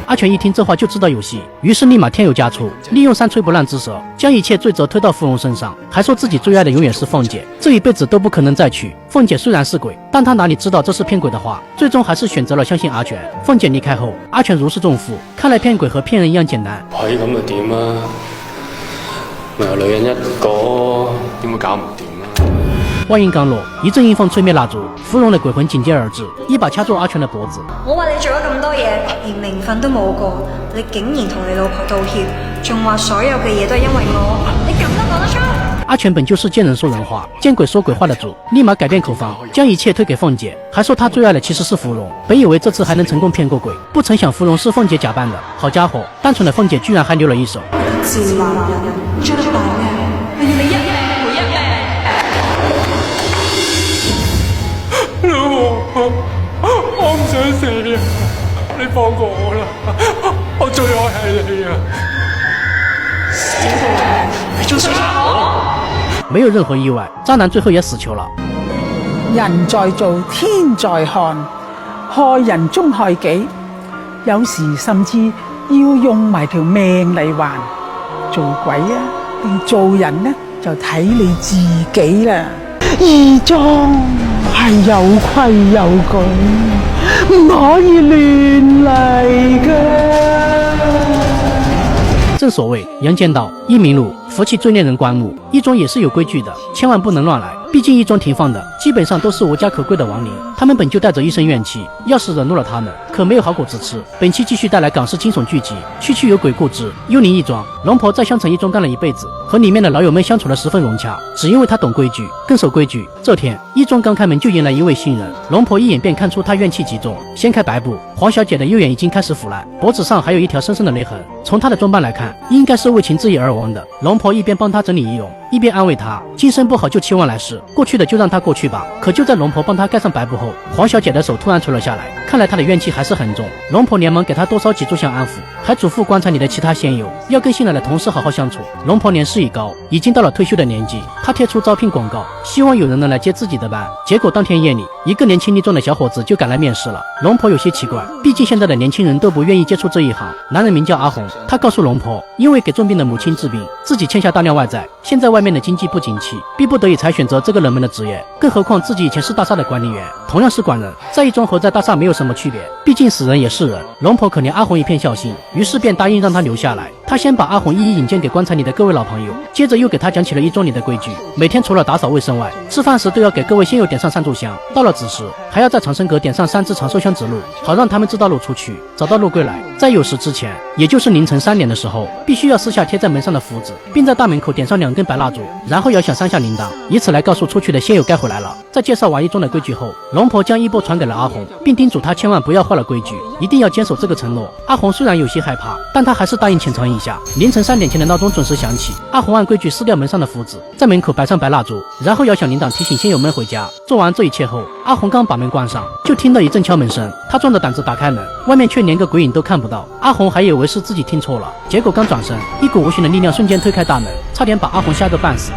阿全一听这话就知道有戏，于是立马添油加醋，利用3吹不烂之舌，将一切罪责推到芙蓉身上，还说自己最爱的永远是凤姐，这一辈子都不可能再娶。凤姐虽然是鬼，但她哪里知道这是骗鬼的话，最終還是選擇了相信阿全。鳳姐離開後，阿全如釋重負，看來騙鬼和騙人一樣簡單。係咁就點啊？咪有女人一個，點會搞唔掂啊？話音剛落，一陣陰風吹滅蠟燭，芙蓉的鬼魂緊接而至，一把掐住阿全的脖子。我話你做咗咁多嘢，連名分都冇過，你竟然同你老婆道歉，仲話所有嘅嘢都係因為我，你咁都講得出？阿全本就是見人說人話，見鬼說鬼話的主，立馬改變口風，將一切推給鳳姐，還說他最愛的其實是芙蓉。本以為這次還能成功騙過鬼，不曾想芙蓉是鳳姐假扮的。好家伙，單純的鳳姐居然還留了一手。賤男人，將大命，我要你一命賠一命。老婆，我唔想死啊！你放過我啦，我最愛係你啊！死啦！你仲想殺我？沒有任何意外，渣男最後也死囚了。人在做，天在看，害人終害己，有時甚至要用埋條命嚟還。做鬼啊，定做人呢，就睇你自己啦。義莊係有規有矩，唔可以亂嚟㗎。正所謂陽間道，一名路，福氣最令人觀目。義莊也是有規矩的，千萬不能亂來。畢竟義莊停放的基本上都是無家可歸的亡靈，他們本就帶着一身怨氣，要是惹怒了他們，可沒有好果子吃。本期繼續帶來港式驚悚劇集《區區有鬼故之幽靈義莊》。龍婆在香城義莊幹了一輩子，和裡面的老友們相處得十分融洽，只因為他懂規矩，更守規矩。這天，義莊剛開門就迎來一位新人，龍婆一眼便看出他怨氣極重。掀開白布，黃小姐的右眼已經開始腐爛，脖子上還有一條深深的勒痕。從她的裝扮來看，應該是為情自縊而亡的。龍婆一邊幫她整理儀容，一邊安慰她，今生不好就期望來世，過去的就讓它過去吧。可就在龍婆幫她蓋上白布後，黃小姐的手突然垂了下來，看來她的怨氣還是很重。龍婆連忙給她多燒幾炷香安撫，還囑咐觀察你的其他仙友，要跟新來的同事好好相處。龍婆年事已高，已經到了退休的年紀，她貼出招聘廣告，希望有人能來接自己的班。結果當天夜裡，一個年輕力壯的小伙子就趕來面試了。龍婆有些奇怪，畢竟現在的年輕人都不願意接觸這一行。男人名叫阿紅，他告訴龍婆，因為給重病的母親治病，自己欠下大量外債，現在外面的經濟不景氣，逼不得已才選擇這個冷門的職業。更何況自己以前是大廈的管理員，同樣是管人，在義莊和在大廈沒有什麼區別，畢竟死人也是人。龍婆可憐阿紅一片孝心，於是便答應讓他留下來。他先把阿紅一一引薦給棺材裡的各位老朋友，接着又給他講起了義莊裡的規矩，每天除了打掃衛生外，吃飯時都要給各位仙友點上3炷香，到了子時還要在長生閣點上3支長壽香指路，好讓他們知道路出去，找到路歸來。在酉時之前，也就是凌晨3點的時候，必須要撕下貼在門上的符紙，並在大門口點上2根白蠟燭，然後搖響3下鈴鐺，以此來告訴出去的仙友該回來了。在介紹完義莊的規矩後，龍婆將衣缽傳給了阿紅，並叮囑他千萬不要壞了規矩，一定要堅守這個承諾。阿紅雖然有些害怕，但他還是答應虔誠一下。凌晨3點前的鬧鐘準時響起，阿紅按規矩撕掉門上的符紙，在門口擺上白蠟燭，然後搖響鈴鐺提醒仙友們回家。做完這一切後，阿紅剛把門關上，就聽到一陣敲門聲，他壯着膽子打開門，外面卻連個鬼影都看不到。阿紅還以為是自己聽錯了，結果剛轉身，一股無形的力量瞬間推開大門，差點把阿紅嚇個半死。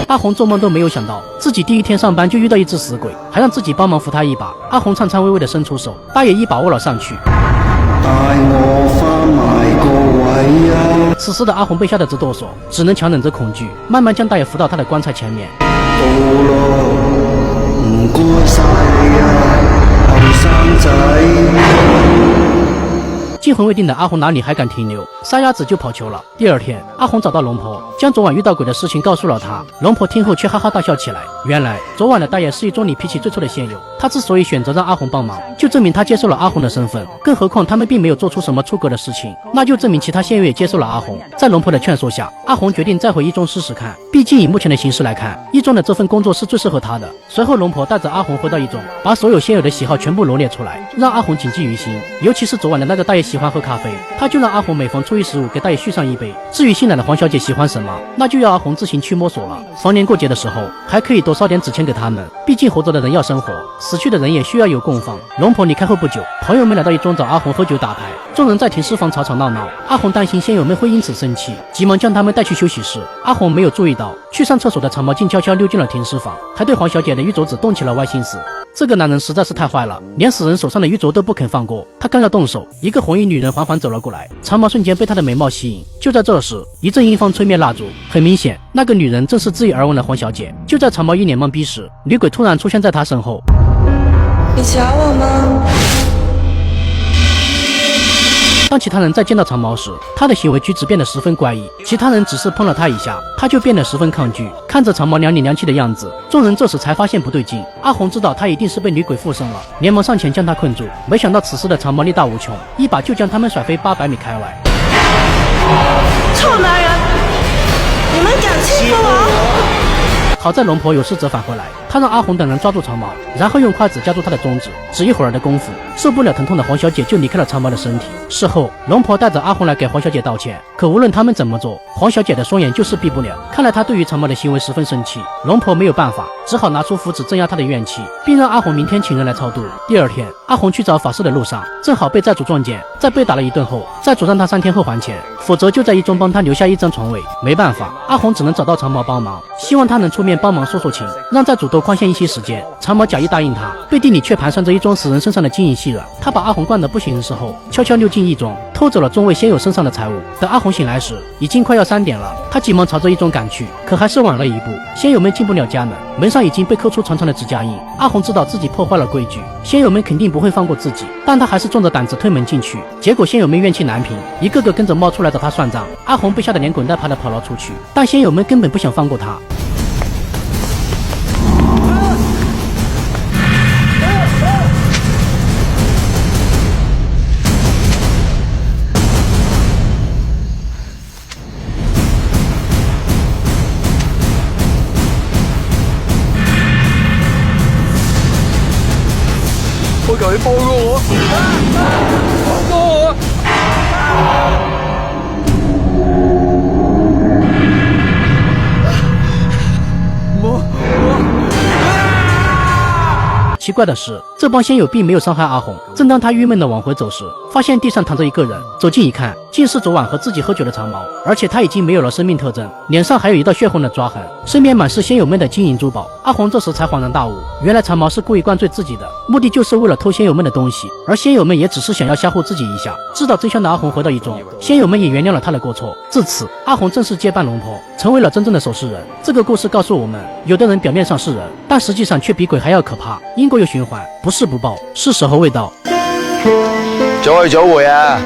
阿紅做夢都沒有想到，自己第一天上班就遇到一隻死鬼，還讓自己幫忙扶他一把。阿紅顫顫巍巍地伸出手，大爺一把握了上去。帶我返埋個位。此时的阿红被吓得直哆嗦，只能强忍着恐惧，慢慢将大爷扶到他的棺材前面。唔該晒你啊，後生仔。惊魂未定的阿红哪里还敢停留，撒丫子就跑球了。第二天，阿红找到龙婆，将昨晚遇到鬼的事情告诉了她。龙婆听后却哈哈大笑起来。原来昨晚的大爷是一宗里脾气最臭的仙友，他之所以选择让阿红帮忙，就证明他接受了阿红的身份。更何况他们并没有做出什么出格的事情，那就证明其他仙友也接受了阿红。在龙婆的劝说下，阿红决定再回一中试试看，毕竟以目前的形势来看，一中的这份工作是最适合他的。随后龙婆带着阿红回到一中，把所有仙友的喜好全部罗列出来，让阿红谨记于心。尤其是昨晚的那个大爷喜欢喝咖啡，他就让阿红每逢初一15给大爷续上一杯。至于新来的黄小姐喜欢什么，那就要阿红自行去摸索了。逢年过节的时候，还可以多烧点纸钱给他们，毕竟活着的人要生活，死去的人也需要有供奉。龙婆离开后不久，朋友们来到一中找阿红喝酒打牌，众人在停尸房吵吵闹闹，阿红担心仙友们会因此生气，急忙将他们带去休息室。阿红没有注意到去上厕所的长毛静悄悄溜进了停尸房，还对黄小姐的玉镯子动起了歪心思。这个男人实在是太坏了，连死人手上的玉镯都不肯放过。他刚要动手，一个红衣女人缓缓走了过来，长毛瞬间被她的美貌吸引。就在这时，一阵阴风吹灭蜡烛，很明显，那个女人正是自缢而亡的黄小姐。就在长毛一脸懵逼时，女鬼突然出现在他身后。你找我吗？当其他人在见到长毛时，他的行为举止变得十分怪异。其他人只是碰了他一下，他就变得十分抗拒。看着长毛娘里娘气的样子，众人这时才发现不对劲。阿红知道他一定是被女鬼附身了，连忙上前将他困住。没想到此时的长毛力大无穷，一把就将他们甩飞800米开外。臭男人，你们敢欺负我？好在龙婆有事折返回来，她让阿红等人抓住长毛，然后用筷子夹住他的中指。只一会儿的功夫，受不了疼痛的黄小姐就离开了长毛的身体。事后，龙婆带着阿红来给黄小姐道歉，可无论他们怎么做，黄小姐的双眼就是闭不了。看来她对于长毛的行为十分生气，龙婆没有办法，只好拿出符纸镇压她的怨气，并让阿红明天请人来超度。第二天，阿红去找法师的路上，正好被债主撞见，在被打了一顿后，债主让他3天后还钱，否则就在一中帮他留下一张床位。没办法，阿红只能找到长毛帮忙，希望他能出面帮忙说情，让债主多宽限一些时间。长毛假意答应他，背地里却盘算着一桩死人身上的金银细软。他把阿红灌得不省人事后，悄悄溜进一中，偷走了众位仙友身上的财物。等阿红醒来时，已经快要3点了，他急忙朝着一中赶去，可还是晚了一步，仙友们进不了家门，门上已经被刻出长长的指甲印。阿红知道自己破坏了规矩，仙友们肯定不会放过自己，但他还是壮着胆子推门进去。结果仙友们怨气难平，一个个跟着冒出来找他算账。阿红被吓得连滚带爬的跑了出去，但仙友们根本不想放过他。我求你放過我，放過我！奇怪的是，这帮仙友并没有伤害阿红。正当他郁闷地往回走时，发现地上躺着一个人，走近一看，竟是昨晚和自己喝酒的长毛，而且他已经没有了生命特征，脸上还有一道血红的抓痕，身边满是仙友们的金银珠宝。阿红这时才恍然大悟，原来长毛是故意灌醉自己的，目的就是为了偷仙友们的东西，而仙友们也只是想要吓唬自己一下。知道真相的阿红回到一中，仙友们也原谅了他的过错。自此，阿红正式接办龙婆，成为了真正的守尸人。这个故事告诉我们，有的人表面上是人，但实际上却比鬼还要可怕。因果有循环，不是不报，是时候未到。早去早回啊！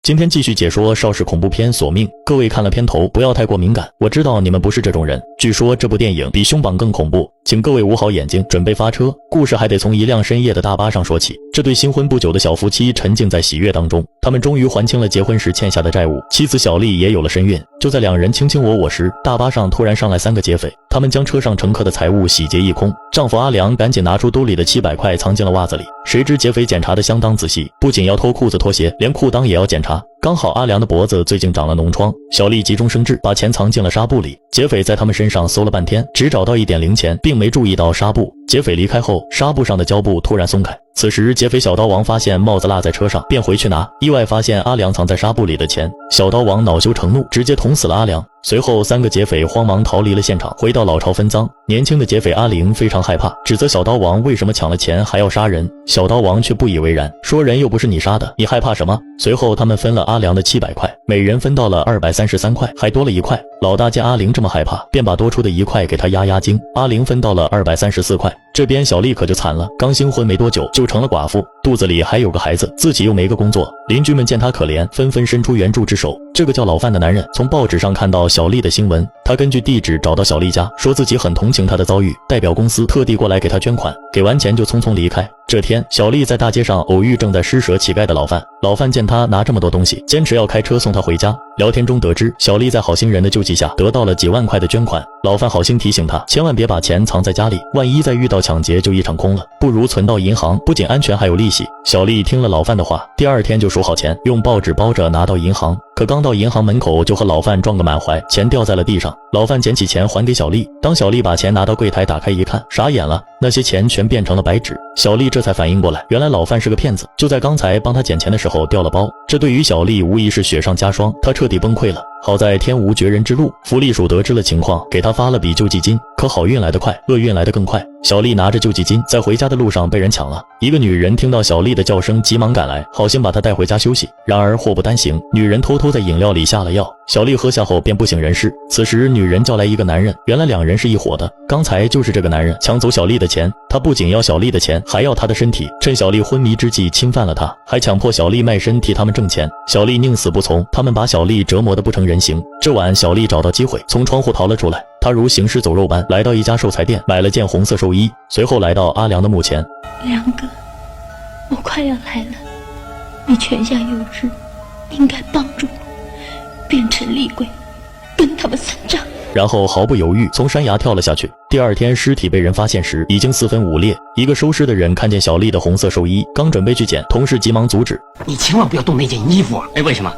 今天继续解说邵氏恐怖片《索命》，各位看了片头不要太过敏感，我知道你们不是这种人。据说这部电影比凶榜更恐怖，请各位捂好眼睛，准备发车。故事还得从一辆深夜的大巴上说起。这对新婚不久的小夫妻沉浸在喜悦当中，他们终于还清了结婚时欠下的债务，妻子小丽也有了身孕。就在两人卿卿我我时，大巴上突然上来3个劫匪，他们将车上乘客的财物洗劫一空。丈夫阿良赶紧拿出兜里的700块藏进了袜子里，谁知劫匪检查的相当仔细，不仅要脱裤子脱鞋，连裤裆也要检查。刚好阿良的脖子最近长了脓疮，小丽急中生智，把钱藏进了纱布里。劫匪在他们身上搜了半天，只找到一点零钱，并没注意到纱布。劫匪离开后，纱布上的胶布突然松开。此时劫匪小刀王发现帽子落在车上，便回去拿，意外发现阿良藏在纱布里的钱。小刀王恼羞成怒，直接捅死了阿良。随后3个劫匪慌忙逃离了现场，回到老巢分赃。年轻的劫匪阿玲非常害怕，指责小刀王为什么抢了钱还要杀人。小刀王却不以为然，说人又不是你杀的，你害怕什么？随后他们分了阿良的700块，每人分到了233块，还多了1块。老大见阿玲这么害怕，便把多出的1块给他压惊。阿玲分到了234块。这边小丽可就惨了，刚新婚没多久就成了寡妇，肚子里还有个孩子，自己又没个工作。邻居们见她可怜，纷纷伸出援助之手。这个叫老范的男人从报纸上看到小丽的新闻，他根据地址找到小丽家，说自己很同情她的遭遇，代表公司特地过来给她捐款，给完钱就匆匆离开。这天，小丽在大街上偶遇正在施舍乞丐的老范，老范见她拿这么多东西，坚持要开车送她回家。聊天中得知，小丽在好心人的救济下得到了几万块的捐款。老范好心提醒她，千万别把钱藏在家里，万一再遇到抢劫就一场空了，不如存到银行，不仅安全还有利息。小丽听了老范的话，第2天就数好钱，用报纸包着拿到银行。可刚到银行门口，就和老范撞个满怀，钱掉在了地上。老范捡起钱还给小丽，当小丽把钱拿到柜台打开一看，傻眼了，那些钱全变成了白纸。小丽这才反应过来，原来老范是个骗子，就在刚才帮他捡钱的时候掉了包。这对于小丽无疑是雪上加霜，她彻底崩溃了。好在天无绝人之路，福利署得知了情况，给她发了笔救济金。可好运来得快，厄运来得更快。小丽拿着救济金在回家的路上被人抢了。一个女人听到小丽的叫声，急忙赶来，好心把她带回家休息。然而祸不单行，女人偷偷在饮料里下了药，小丽喝下后便不省人事。此时女人叫来一个男人，原来2人是一伙的。刚才就是这个男人抢走小丽的钱，他不仅要小丽的钱，还要她的身体，趁小丽昏迷之际侵犯了她，还强迫小丽卖身替他们挣钱。小丽宁死不从，他们把小丽折磨得不成人形。这晚小丽找到机会从窗户逃了出来，她如行尸走肉般来到一家寿材店，买了件红色寿衣，随后来到阿良的墓前。良哥，我快要来了，你泉下有知，应该帮助我变成厉鬼，跟他们算账。然后毫不犹豫从山崖跳了下去。第2天尸体被人发现时，已经4分5裂。一个收尸的人看见小丽的红色寿衣，刚准备去捡，同事急忙阻止：你千万不要动那件衣服啊！为什么？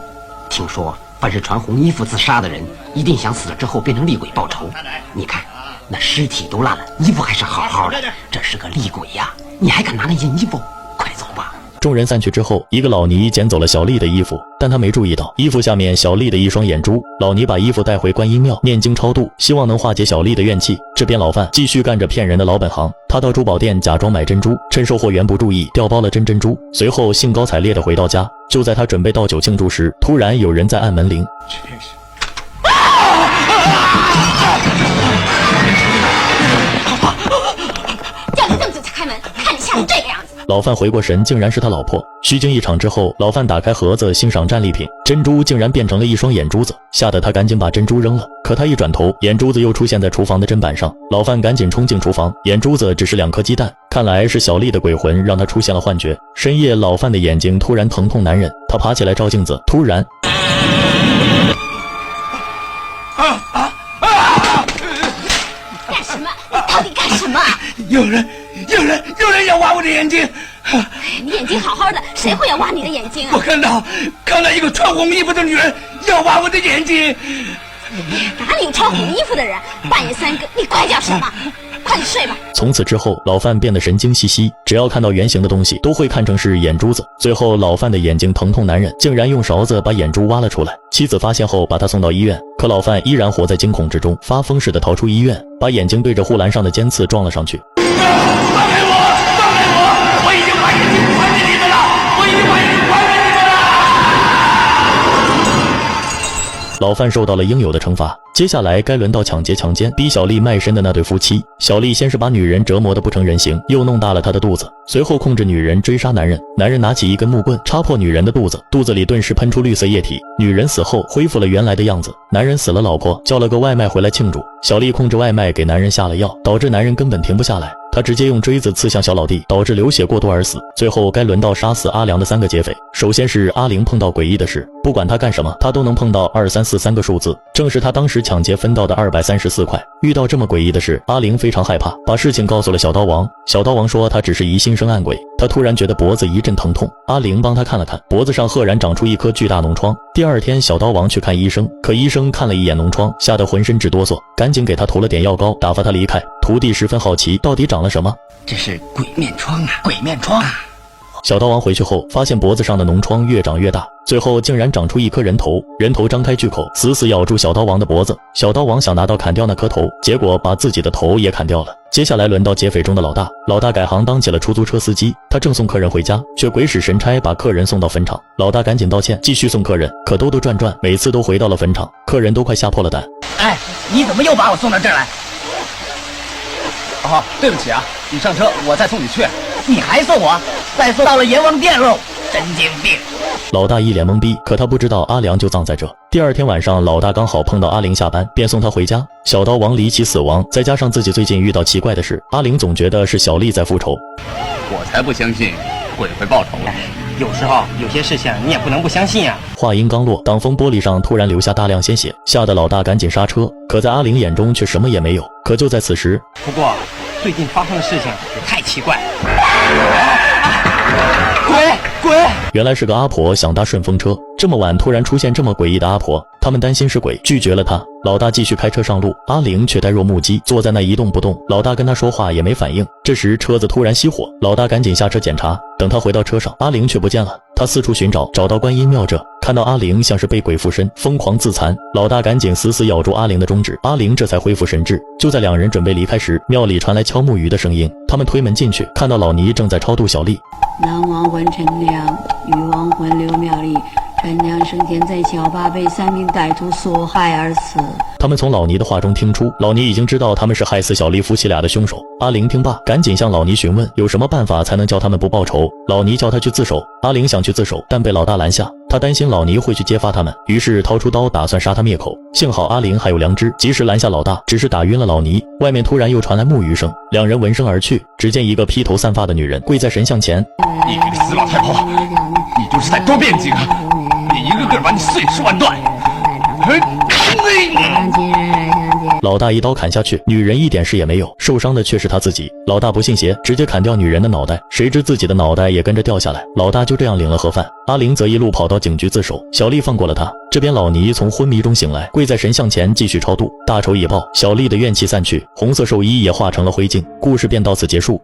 听说凡是穿红衣服自杀的人，一定想死了之后变成厉鬼报仇。你看，那尸体都烂了，衣服还是好好的，这是个厉鬼呀！你还敢拿那件衣服？快走吧！众人散去之后，一个老尼捡走了小丽的衣服，但他没注意到衣服下面小丽的一双眼珠。老尼把衣服带回观音庙念经超度，希望能化解小丽的怨气。这边老范继续干着骗人的老本行，他到珠宝店假装买珍珠，趁售货员不注意调包了真珍珠，随后兴高采烈地回到家。就在他准备倒酒庆祝时，突然有人在按门铃。叫你这么久才开门，看你吓成这个样子。老范回过神，竟然是他老婆。虚惊一场之后，老范打开盒子欣赏战利品，珍珠竟然变成了一双眼珠子，吓得他赶紧把珍珠扔了。可他一转头，眼珠子又出现在厨房的砧板上。老范赶紧冲进厨房，眼珠子只是2颗鸡蛋，看来是小丽的鬼魂让他出现了幻觉。深夜，老范的眼睛突然疼痛难忍，他爬起来照镜子，突然干什么？你到底干什么？有人要挖我的眼睛！你眼睛好好的，谁会要挖你的眼睛啊？我看到一个穿红衣服的女人要挖我的眼睛。哪里有穿红衣服的人？半夜3更，你怪叫什么？快点睡吧。从此之后，老范变得神经兮兮，只要看到圆形的东西都会看成是眼珠子。最后老范的眼睛疼痛难忍，竟然用勺子把眼珠挖了出来。妻子发现后把他送到医院，可老范依然活在惊恐之中，发疯似的逃出医院，把眼睛对着护栏上的尖刺撞了上去。老范受到了应有的惩罚，接下来该轮到抢劫强奸逼小丽卖身的那对夫妻。小丽先是把女人折磨得不成人形，又弄大了她的肚子，随后控制女人追杀男人。男人拿起一根木棍插破女人的肚子，肚子里顿时喷出绿色液体。女人死后恢复了原来的样子。男人死了老婆，叫了个外卖回来庆祝。小丽控制外卖给男人下了药，导致男人根本停不下来。他直接用锥子刺向小老弟，导致流血过多而死。最后该轮到杀死阿良的3个劫匪。首先是阿玲碰到诡异的事，不管他干什么，他都能碰到2343个数字，正是他当时抢劫分到的234块。遇到这么诡异的事，阿玲非常害怕，把事情告诉了小刀王。小刀王说他只是疑心生暗鬼，他突然觉得脖子一阵疼痛，阿玲帮他看了看，脖子上赫然长出一颗巨大脓疮。第二天，小刀王去看医生，可医生看了一眼脓疮，吓得浑身直哆嗦，赶紧给他涂了点药膏，打发他离开。徒弟十分好奇，到底长了什么？这是鬼面疮啊！鬼面疮啊！小刀王回去后，发现脖子上的脓疮越长越大，最后竟然长出一颗人头，人头张开巨口，死死咬住小刀王的脖子。小刀王想拿刀砍掉那颗头，结果把自己的头也砍掉了。接下来轮到劫匪中的老大，老大改行当起了出租车司机，他正送客人回家，却鬼使神差把客人送到坟场。老大赶紧道歉，继续送客人，可兜兜转转，每次都回到了坟场，客人都快吓破了胆。哎，你怎么又把我送到这儿来？哦，对不起啊，你上车，我再送你去。你还送我？再送到了阎王殿喽！神经病！老大一脸懵逼，可他不知道阿良就葬在这。第二天晚上，老大刚好碰到阿玲下班，便送她回家。小刀王离奇死亡，再加上自己最近遇到奇怪的事，阿玲总觉得是小丽在复仇。我才不相信鬼会报仇呢。有时候有些事情你也不能不相信啊。话音刚落，挡风玻璃上突然流下大量鲜血，吓得老大赶紧刹车。可在阿玲眼中却什么也没有。可就在此时，不过最近发生的事情也太奇怪了。鬼！原来是个阿婆想搭顺风车，这么晚突然出现这么诡异的阿婆，他们担心是鬼，拒绝了她。老大继续开车上路，阿玲却呆若木鸡，坐在那一动不动。老大跟他说话也没反应。这时车子突然熄火，老大赶紧下车检查。等他回到车上，阿玲却不见了。他四处寻找，找到观音庙这，看到阿玲像是被鬼附身，疯狂自残。老大赶紧死死咬住阿玲的中指，阿玲这才恢复神智。就在两人准备离开时，庙里传来敲木鱼的声音。他们推门进去，看到老尼正在超度小丽。男亡魂陈良，女亡魂刘妙丽。陈良生前在小坝被3名歹徒所害而死。他们从老尼的话中听出，老尼已经知道他们是害死小丽夫妻俩的凶手。阿玲听罢，赶紧向老尼询问有什么办法才能叫他们不报仇。老尼叫他去自首，阿玲想去自首，但被老大拦下。他担心老尼会去揭发他们，于是掏出刀打算杀他灭口。幸好阿玲还有良知，及时拦下老大，只是打晕了老尼。外面突然又传来木鱼声，两人闻声而去。只见一个披头散发的女人跪在神像前。你这个死老太婆，你就是在多变几个，你一个个把你碎尸万段。老大一刀砍下去，女人一点事也没有，受伤的却是他自己。老大不信邪，直接砍掉女人的脑袋，谁知自己的脑袋也跟着掉下来。老大就这样领了盒饭。阿玲则一路跑到警局自首，小丽放过了他。这边老尼从昏迷中醒来，跪在神像前继续超度。大仇已报，小丽的怨气散去，红色寿衣也化成了灰烬。故事便到此结束。